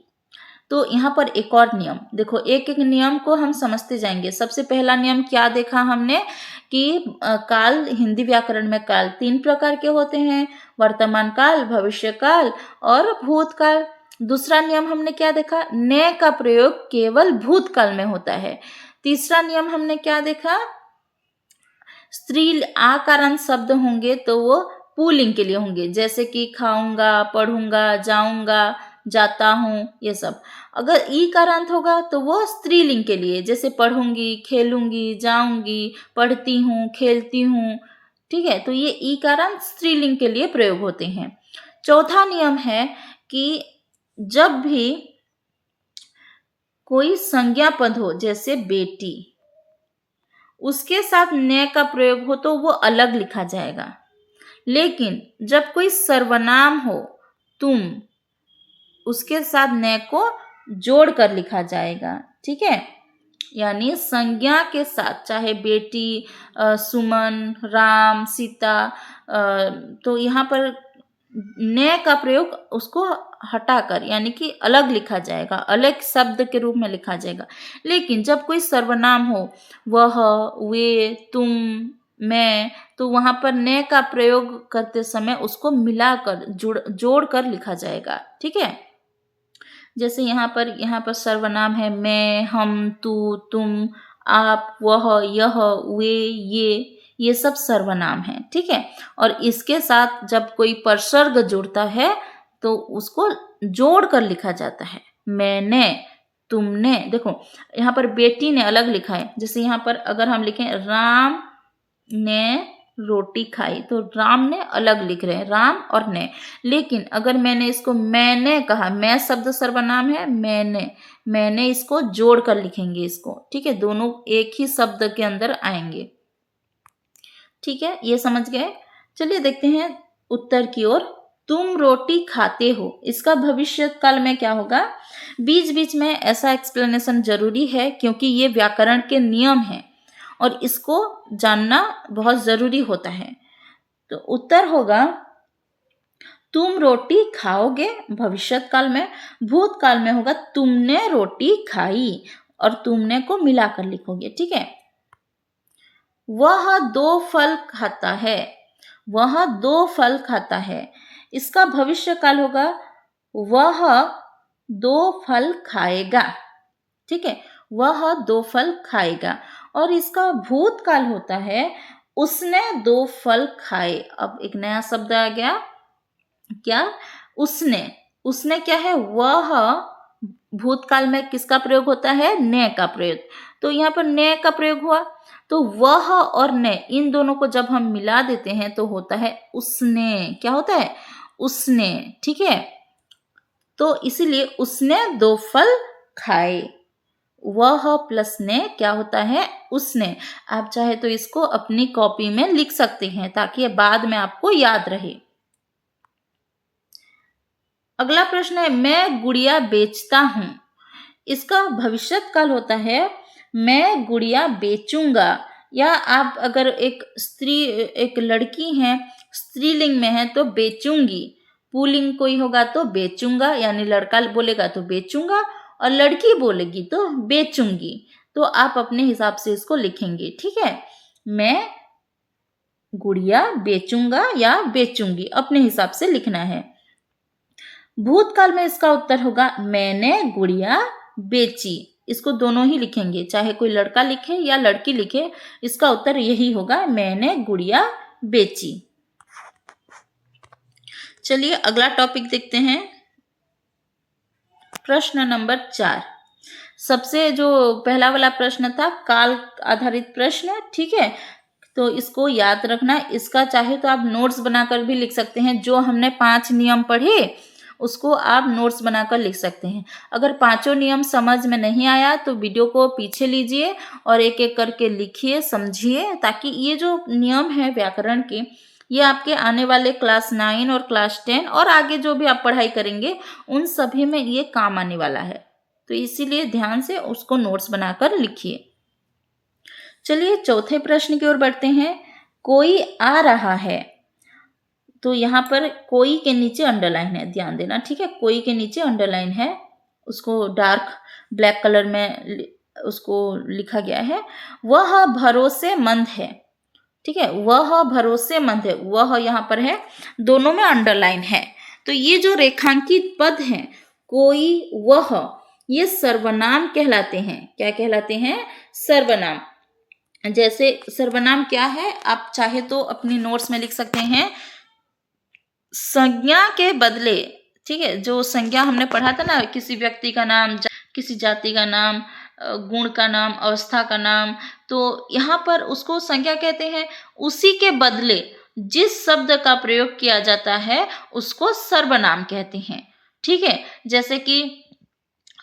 Speaker 1: तो यहाँ पर एक और नियम देखो, एक एक नियम को हम समझते जाएंगे। सबसे पहला नियम क्या देखा हमने कि काल, हिंदी व्याकरण में काल 3 प्रकार के होते हैं, वर्तमान काल, भविष्य काल और भूतकाल। दूसरा नियम हमने क्या देखा, ने का प्रयोग केवल भूतकाल में होता है। तीसरा नियम हमने क्या देखा, स्त्री आकारांत शब्द होंगे तो वो पुल्लिंग के लिए होंगे, जैसे कि खाऊंगा, पढ़ूंगा, जाऊंगा, जाता हूँ, ये सब। अगर ईकारांत होगा तो वो स्त्रीलिंग के लिए, जैसे पढ़ूंगी, खेलूंगी, जाऊंगी, पढ़ती हूँ, खेलती हूँ। ठीक है, तो ये ईकारांत स्त्रीलिंग के लिए प्रयोग होते हैं। चौथा नियम है कि जब भी कोई संज्ञा पद हो, जैसे बेटी, उसके साथ ने का प्रयोग हो तो वो अलग लिखा जाएगा। लेकिन जब कोई सर्वनाम हो, तुम, उसके साथ ने को जोड़कर लिखा जाएगा। ठीक है, यानी संज्ञा के साथ, चाहे बेटी, सुमन, राम, सीता, तो यहाँ पर ने का प्रयोग उसको हटाकर यानी कि अलग लिखा जाएगा, अलग शब्द के रूप में लिखा जाएगा। लेकिन जब कोई सर्वनाम हो, वह, वे, तुम, मैं, तो वहां पर ने का प्रयोग करते समय उसको मिलाकर जोड़ कर लिखा जाएगा। ठीक है, जैसे यहाँ पर सर्वनाम है मैं, हम, तू, तुम, आप, वह, यह, वे, ये सब सर्वनाम है। ठीक है, और इसके साथ जब कोई परसर्ग जुड़ता है तो उसको जोड़ कर लिखा जाता है। मैंने, तुमने, देखो यहाँ पर बेटी ने अलग लिखा है। जैसे यहाँ पर अगर हम लिखें राम ने रोटी खाई, तो राम ने अलग लिख रहे हैं, राम और ने। लेकिन अगर मैंने इसको मैंने कहा, मैं शब्द सर्वनाम है, मैंने इसको जोड़ कर लिखेंगे इसको। ठीक है, दोनों एक ही शब्द के अंदर आएंगे। ठीक है, ये समझ गए। चलिए देखते हैं उत्तर की ओर। तुम रोटी खाते हो, इसका भविष्य काल में क्या होगा? बीच बीच में ऐसा एक्सप्लेनेशन जरूरी है क्योंकि ये व्याकरण के नियम हैं और इसको जानना बहुत जरूरी होता है। तो उत्तर होगा तुम रोटी खाओगे भविष्यत काल में। भूतकाल में होगा तुमने रोटी खाई और तुमने को मिलाकर लिखोगे। ठीक है, वह 2 फल खाता है, वह 2 फल खाता है, इसका भविष्य काल होगा वह 2 फल खाएगा। ठीक है, वह 2 फल खाएगा। और इसका भूतकाल होता है उसने 2 फल खाए। अब एक नया शब्द आ गया, क्या? उसने क्या है? वह भूतकाल में किसका प्रयोग होता है? ने का प्रयोग। तो यहाँ पर ने का प्रयोग हुआ, तो वह और ने इन दोनों को जब हम मिला देते हैं तो होता है उसने। क्या होता है? उसने। ठीक है, तो इसीलिए उसने 2 फल खाए। वह प्लस ने क्या होता है? उसने। आप चाहे तो इसको अपनी कॉपी में लिख सकते हैं ताकि बाद में आपको याद रहे। अगला प्रश्न है मैं गुड़िया बेचता हूं, इसका भविष्यत काल होता है मैं गुड़िया बेचूंगा। या आप अगर एक लड़की है, स्त्रीलिंग में है तो बेचूंगी, पुल्लिंग कोई होगा तो बेचूंगा, यानी लड़का बोलेगा तो बेचूंगा और लड़की बोलेगी तो बेचूंगी। तो आप अपने हिसाब से इसको लिखेंगे। ठीक है, मैं गुड़िया बेचूंगा या बेचूंगी, अपने हिसाब से लिखना है। भूतकाल में इसका उत्तर होगा मैंने गुड़िया बेची। इसको दोनों ही लिखेंगे, चाहे कोई लड़का लिखे या लड़की लिखे, इसका उत्तर यही होगा मैंने गुड़िया बेची। चलिए अगला टॉपिक देखते हैं, प्रश्न नंबर 4। सबसे जो पहला वाला प्रश्न था काल आधारित प्रश्न। ठीक है, तो इसको याद रखना। इसका चाहे तो आप नोट्स बनाकर भी लिख सकते हैं। जो हमने 5 नियम पढ़े उसको आप नोट्स बनाकर लिख सकते हैं। अगर 5 नियम समझ में नहीं आया तो वीडियो को पीछे लीजिए और एक एक करके लिखिए, समझिए, ताकि ये जो नियम है व्याकरण के, ये आपके आने वाले क्लास 9 और क्लास 10 और आगे जो भी आप पढ़ाई करेंगे उन सभी में ये काम आने वाला है। तो इसीलिए ध्यान से उसको नोट्स बनाकर लिखिए। चलिए चौथे प्रश्न की ओर बढ़ते हैं। कोई आ रहा है, तो यहाँ पर कोई के नीचे अंडरलाइन है, ध्यान देना। ठीक है, कोई के नीचे अंडरलाइन है, उसको डार्क ब्लैक कलर में उसको लिखा गया है। वह भरोसेमंद है। ठीक है, वह भरोसेमंद है, वह यहाँ पर है, दोनों में अंडरलाइन है। तो ये जो रेखांकित पद हैं कोई, वह, ये सर्वनाम कहलाते हैं। क्या कहलाते हैं? सर्वनाम। जैसे सर्वनाम क्या है, आप चाहे तो अपनी नोट्स में लिख सकते हैं, संज्ञा के बदले। ठीक है, जो संज्ञा हमने पढ़ा था ना, किसी व्यक्ति का नाम, किसी जाति का नाम, गुण का नाम, अवस्था का नाम, तो यहाँ पर उसको संज्ञा कहते हैं। उसी के बदले जिस शब्द का प्रयोग किया जाता है उसको सर्वनाम कहते हैं। ठीक है, जैसे कि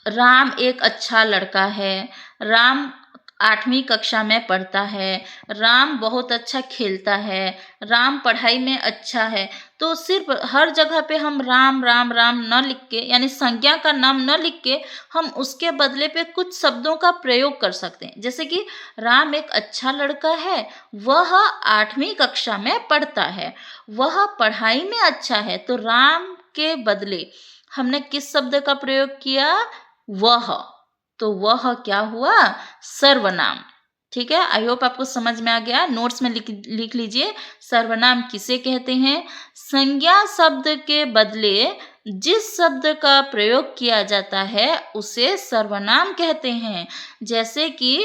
Speaker 1: राम एक अच्छा लड़का है, राम 8वीं कक्षा में पढ़ता है, राम बहुत अच्छा खेलता है, राम पढ़ाई में अच्छा है। तो सिर्फ हर जगह पे हम राम राम राम न लिख के, यानी संज्ञा का नाम न लिख के, हम उसके बदले पे कुछ शब्दों का प्रयोग कर सकते हैं। जैसे कि राम एक अच्छा लड़का है, वह 8वीं कक्षा में पढ़ता है, वह पढ़ाई में अच्छा है। तो राम के बदले हमने किस शब्द का प्रयोग किया? वह। तो वह क्या हुआ? सर्वनाम। ठीक है, आई होप आपको समझ में आ गया। नोट्स में लिख लीजिए, सर्वनाम किसे कहते हैं? संज्ञा शब्द के बदले जिस शब्द का प्रयोग किया जाता है उसे सर्वनाम कहते हैं। जैसे कि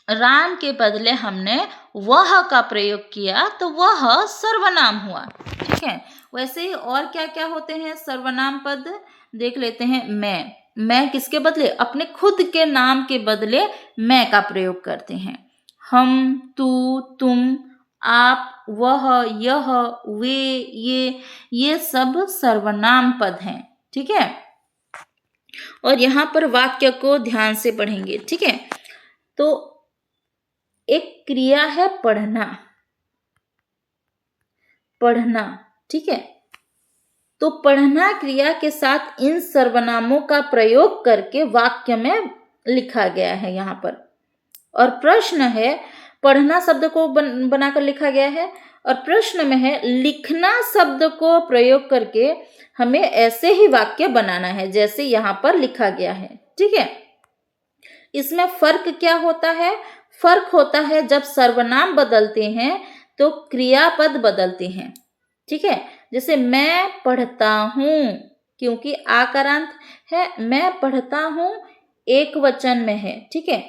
Speaker 1: राम के बदले हमने वह का प्रयोग किया तो वह सर्वनाम हुआ। ठीक है, वैसे ही और क्या क्या होते हैं सर्वनाम पद, देख लेते हैं। मैं किसके बदले? अपने खुद के नाम के बदले मैं का प्रयोग करते हैं। हम, तू, तुम, आप, वह, यह, वे, ये सब सर्वनाम पद हैं। ठीक है, और यहाँ पर वाक्य को ध्यान से पढ़ेंगे। ठीक है, तो एक क्रिया है पढ़ना। ठीक है, तो पढ़ना क्रिया के साथ इन सर्वनामों का प्रयोग करके वाक्य में लिखा गया है यहाँ पर। और प्रश्न है, पढ़ना शब्द को बनाकर लिखा गया है, और प्रश्न में है लिखना शब्द को प्रयोग करके हमें ऐसे ही वाक्य बनाना है जैसे यहाँ पर लिखा गया है। ठीक है, इसमें फर्क क्या होता है? फर्क होता है जब सर्वनाम बदलते हैं तो क्रियापद बदलते हैं। ठीक है, जैसे मैं पढ़ता हूँ, क्योंकि आकारांत है, मैं पढ़ता हूँ एक वचन में है। ठीक है,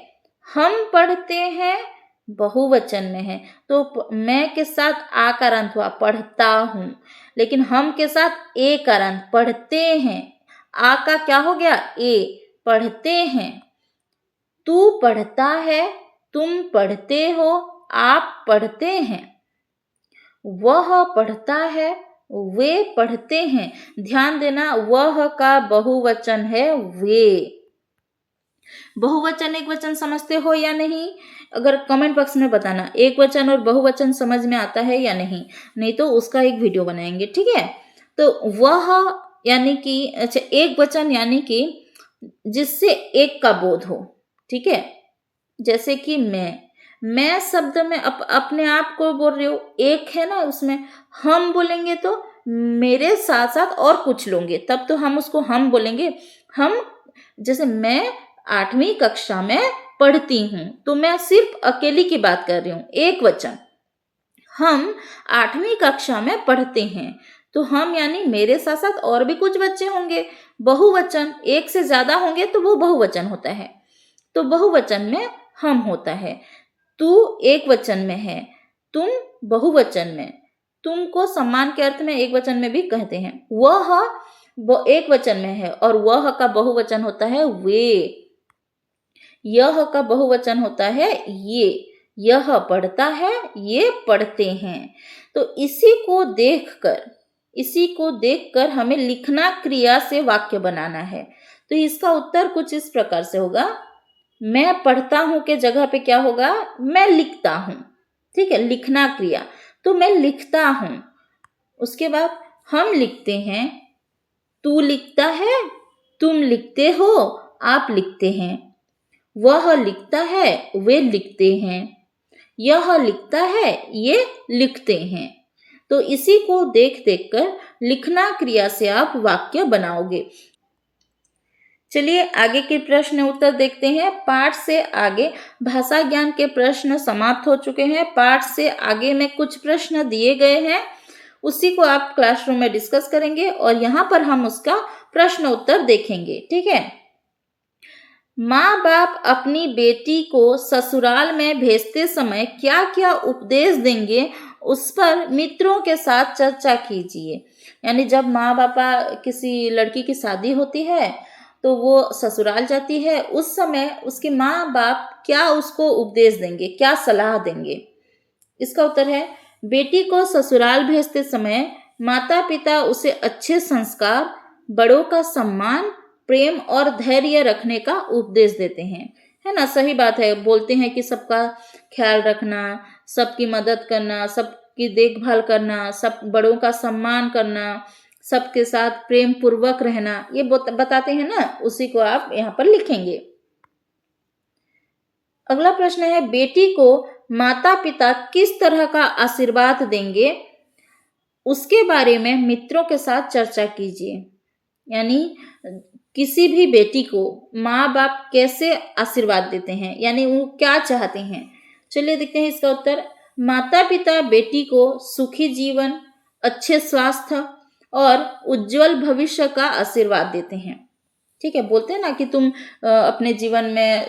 Speaker 1: हम पढ़ते हैं बहुवचन में है, तो मैं के साथ आकारांत हुआ पढ़ता हूँ, लेकिन हम के साथ एकारांत पढ़ते हैं। आ का क्या हो गया? ए, पढ़ते हैं। तू पढ़ता है, तुम पढ़ते हो, आप पढ़ते हैं। वह पढ़ता है, वे पढ़ते हैं। ध्यान देना, वह का बहुवचन है वे। बहुवचन एक वचन समझते हो या नहीं? अगर कमेंट बॉक्स में बताना, एक वचन और बहुवचन समझ में आता है या नहीं तो उसका एक वीडियो बनाएंगे। ठीक है, तो वह यानी कि अच्छा, एक वचन यानी कि जिससे एक का बोध हो। ठीक है, जैसे कि मैं शब्द में अपने आप को बोल रही हूँ, एक है ना, उसमें हम बोलेंगे तो मेरे साथ साथ और कुछ लोगे तब तो हम उसको हम बोलेंगे। हम, जैसे मैं 8वीं कक्षा में पढ़ती हूँ, तो मैं सिर्फ अकेली की बात कर रही हूँ, एक वचन। हम 8वीं कक्षा में पढ़ते हैं, तो हम यानी मेरे साथ साथ और भी कुछ बच्चे होंगे। बहुवचन एक से ज्यादा होंगे तो वो बहुवचन होता है, तो बहुवचन में हम होता है। तू एक वचन में है, तुम बहुवचन में। तुम को सम्मान के अर्थ में एक वचन में भी कहते हैं। वह एक वचन में है और वह का बहुवचन होता है वे। यह का बहुवचन होता है ये। यह पढ़ता है, ये पढ़ते हैं। तो इसी को देखकर हमें लिखना क्रिया से वाक्य बनाना है। तो इसका उत्तर कुछ इस प्रकार से होगा, मैं पढ़ता हूं के जगह पे क्या होगा? मैं लिखता हूं। ठीक है, लिखना क्रिया, तो मैं लिखता हूं। उसके बाद हम लिखते हैं, तू लिखता है, तुम लिखते हो, आप लिखते हैं। वह लिखता है, वे लिखते हैं। यह लिखता है, ये लिखते हैं। तो इसी को देख कर लिखना क्रिया से आप वाक्य बनाओगे। चलिए आगे के प्रश्न उत्तर देखते हैं। पाठ से आगे भाषा ज्ञान के प्रश्न समाप्त हो चुके हैं। पाठ से आगे में कुछ प्रश्न दिए गए हैं, उसी को आप क्लासरूम में डिस्कस करेंगे और यहाँ पर हम उसका प्रश्न उत्तर देखेंगे। ठीक है, माँ बाप अपनी बेटी को ससुराल में भेजते समय क्या क्या उपदेश देंगे, उस पर मित्रों के साथ चर्चा कीजिए। यानी जब माँ बापा किसी लड़की की शादी होती है तो वो ससुराल जाती है, उस समय उसके माँ बाप क्या उसको उपदेश देंगे, क्या सलाह देंगे। इसका उत्तर है, बेटी को ससुराल भेजते समय माता पिता उसे अच्छे संस्कार, बड़ों का सम्मान, प्रेम और धैर्य रखने का उपदेश देते हैं। है ना, सही बात है। बोलते हैं कि सबका ख्याल रखना, सबकी मदद करना, सबकी देखभाल करना, सब बड़ों का सम्मान करना, सबके साथ प्रेम पूर्वक रहना, ये बताते हैं ना, उसी को आप यहाँ पर लिखेंगे। अगला प्रश्न है, बेटी को माता पिता किस तरह का आशीर्वाद देंगे, उसके बारे में मित्रों के साथ चर्चा कीजिए। यानी किसी भी बेटी को माँ बाप कैसे आशीर्वाद देते हैं, यानी वो क्या चाहते हैं। चलिए देखते हैं इसका उत्तर। माता पिता बेटी को सुखी जीवन, अच्छे स्वास्थ्य और उज्जवल भविष्य का आशीर्वाद देते हैं। ठीक है, बोलते हैं ना कि तुम अपने जीवन में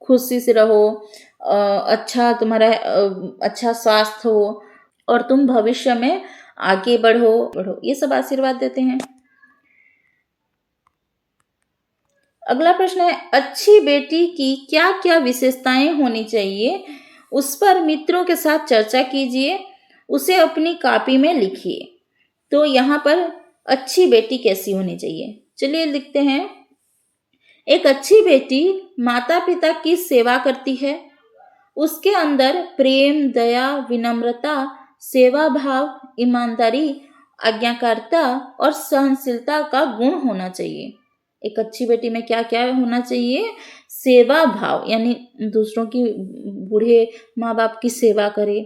Speaker 1: खुशी से रहो, अच्छा तुम्हारा अच्छा स्वास्थ्य हो और तुम भविष्य में आगे बढ़ो, ये सब आशीर्वाद देते हैं। अगला प्रश्न है, अच्छी बेटी की क्या क्या विशेषताएं होनी चाहिए, उस पर मित्रों के साथ चर्चा कीजिए, उसे अपनी कॉपी में लिखिए। तो यहाँ पर अच्छी बेटी कैसी होनी चाहिए, चलिए लिखते हैं। एक अच्छी बेटी माता पिता की सेवा करती है, उसके अंदर प्रेम, दया, विनम्रता, सेवा भाव, ईमानदारी, आज्ञाकारिता और सहनशीलता का गुण होना चाहिए। एक अच्छी बेटी में क्या क्या होना चाहिए? सेवा भाव, यानी दूसरों की, बूढ़े माँ बाप की सेवा करे,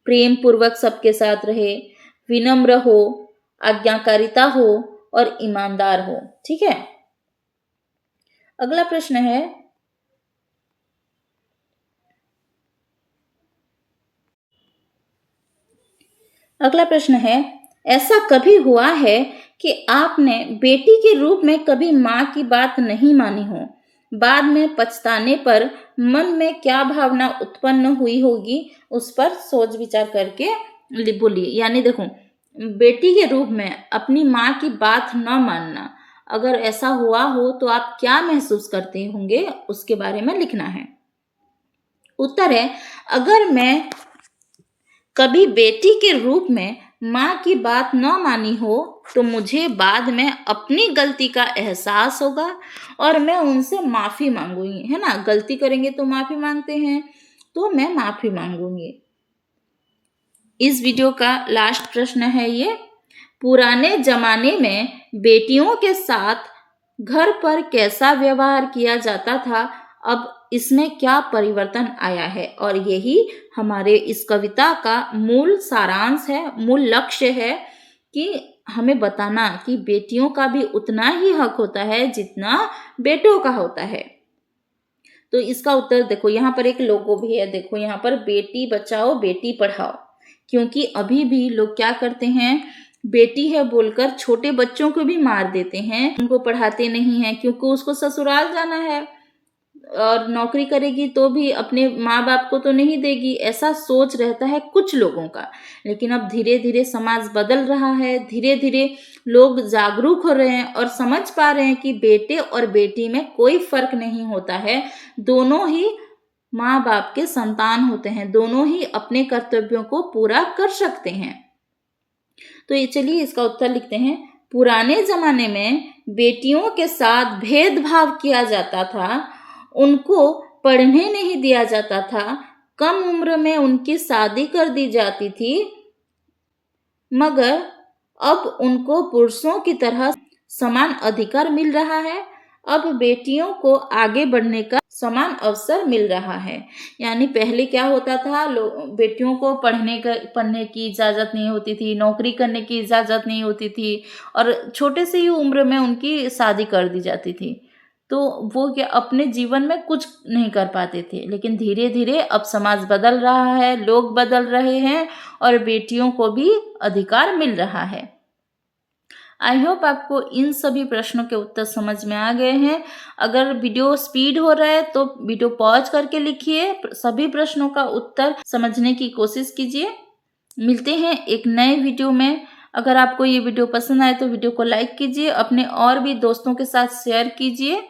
Speaker 1: प्रेम पूर्वक सबके साथ रहे, विनम्र हो, आज्ञाकारिता हो और ईमानदार हो। ठीक है। अगला प्रश्न है, ऐसा कभी हुआ है कि आपने बेटी के रूप में कभी माँ की बात नहीं मानी हो, बाद में पछताने पर मन में क्या भावना उत्पन्न हुई होगी, उस पर सोच विचार करके बोलिए। यानी देखो, बेटी के रूप में अपनी माँ की बात न मानना, अगर ऐसा हुआ हो तो आप क्या महसूस करते होंगे, उसके बारे में लिखना है। उत्तर है, अगर मैं कभी बेटी के रूप में माँ की बात न मानी हो तो मुझे बाद में अपनी गलती का एहसास होगा और मैं उनसे माफ़ी मांगूंगी। है ना, गलती करेंगे तो माफ़ी मांगते हैं, तो मैं माफ़ी मांगूंगी। इस वीडियो का लास्ट प्रश्न है ये, पुराने जमाने में बेटियों के साथ घर पर कैसा व्यवहार किया जाता था, अब इसमें क्या परिवर्तन आया है। और यही हमारे इस कविता का मूल सारांश है, मूल लक्ष्य है कि हमें बताना कि बेटियों का भी उतना ही हक होता है जितना बेटों का होता है। तो इसका उत्तर देखो, यहाँ पर एक लोगो भी है, देखो यहाँ पर, बेटी बचाओ बेटी पढ़ाओ। क्योंकि अभी भी लोग क्या करते हैं, बेटी है बोलकर छोटे बच्चों को भी मार देते हैं, उनको पढ़ाते नहीं हैं, क्योंकि उसको ससुराल जाना है और नौकरी करेगी तो भी अपने माँ बाप को तो नहीं देगी, ऐसा सोच रहता है कुछ लोगों का। लेकिन अब धीरे धीरे समाज बदल रहा है, धीरे धीरे लोग जागरूक हो रहे हैं और समझ पा रहे हैं कि बेटे और बेटी में कोई फर्क नहीं होता है, दोनों ही माँ बाप के संतान होते हैं, दोनों ही अपने कर्तव्यों को पूरा कर सकते हैं। तो ये चलिए इसका उत्तर लिखते हैं। पुराने जमाने में बेटियों के साथ भेदभाव किया जाता था, उनको पढ़ने नहीं दिया जाता था, कम उम्र में उनकी शादी कर दी जाती थी, मगर अब उनको पुरुषों की तरह समान अधिकार मिल रहा है। अब बेटियों को आगे बढ़ने का समान अवसर मिल रहा है। यानी पहले क्या होता था, बेटियों को पढ़ने की इजाज़त नहीं होती थी, नौकरी करने की इजाज़त नहीं होती थी और छोटे से ही उम्र में उनकी शादी कर दी जाती थी, तो वो क्या अपने जीवन में कुछ नहीं कर पाते थे। लेकिन धीरे धीरे अब समाज बदल रहा है, लोग बदल रहे हैं और बेटियों को भी अधिकार मिल रहा है। आई होप आपको इन सभी प्रश्नों के उत्तर समझ में आ गए हैं। अगर वीडियो स्पीड हो रहा है तो वीडियो पॉज करके लिखिए, सभी प्रश्नों का उत्तर समझने की कोशिश कीजिए। मिलते हैं एक नए वीडियो में। अगर आपको ये वीडियो पसंद आए तो वीडियो को लाइक कीजिए, अपने और भी दोस्तों के साथ शेयर कीजिए।